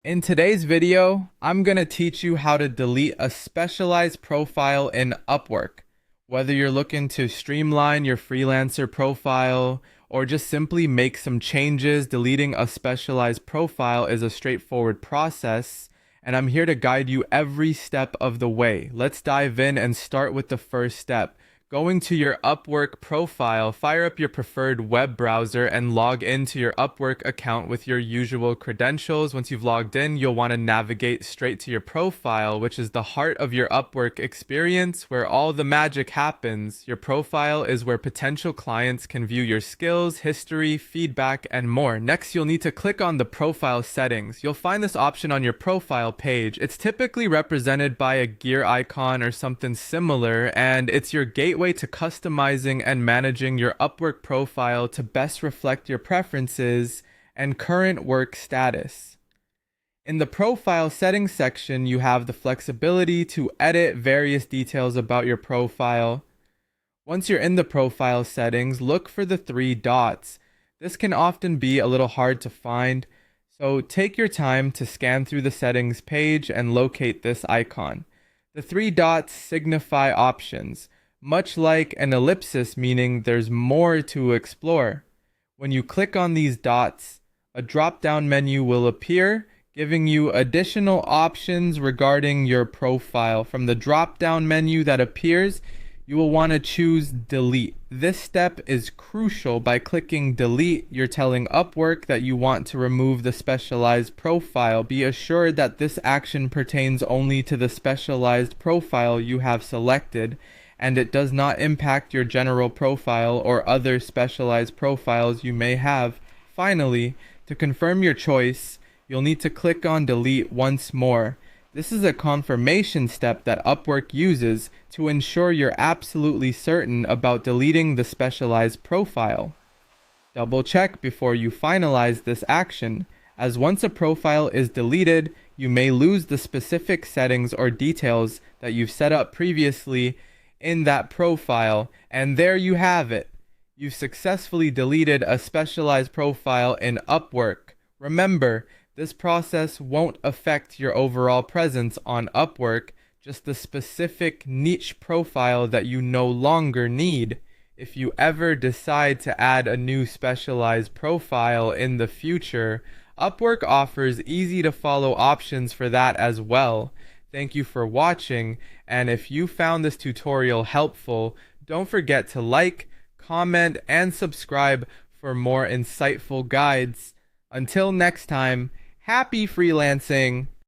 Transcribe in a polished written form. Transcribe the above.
In today's video, I'm going to teach you how to delete a specialized profile in Upwork. Whether you're looking to streamline your freelancer profile or just simply make some changes, deleting a specialized profile is a straightforward process, and I'm here to guide you every step of the way. Let's dive in and start with the first step. Going to your Upwork profile, fire up your preferred web browser and log into your Upwork account with your usual credentials. Once you've logged in, you'll want to navigate straight to your profile, which is the heart of your Upwork experience, where all the magic happens. Your profile is where potential clients can view your skills, history, feedback, and more. Next, you'll need to click on the profile settings. You'll find this option on your profile page. It's typically represented by a gear icon or something similar, and it's your gateway to customizing and managing your Upwork profile to best reflect your preferences and current work status. In the profile settings section, you have the flexibility to edit various details about your profile. Once you're in the profile settings, look for the three dots. This can often be a little hard to find, so take your time to scan through the settings page and locate this icon. The three dots signify options, much like an ellipsis, meaning there's more to explore. When you click on these dots, a drop-down menu will appear, giving you additional options regarding your profile. From the drop-down menu that appears, you will want to choose delete. This step is crucial. By clicking delete, you're telling Upwork that you want to remove the specialized profile. Be assured that this action pertains only to the specialized profile you have selected, and it does not impact your general profile or other specialized profiles you may have. Finally, to confirm your choice, you'll need to click on delete once more. This is a confirmation step that Upwork uses to ensure you're absolutely certain about deleting the specialized profile. Double check before you finalize this action, as once a profile is deleted, you may lose the specific settings or details that you've set up previously in that profile, and there you have it. You've successfully deleted a specialized profile in Upwork. Remember, this process won't affect your overall presence on Upwork, just the specific niche profile that you no longer need. If you ever decide to add a new specialized profile in the future, Upwork offers easy to follow options for that as well. Thank you for watching, and if you found this tutorial helpful, don't forget to like, comment, and subscribe for more insightful guides. Until next time, happy freelancing!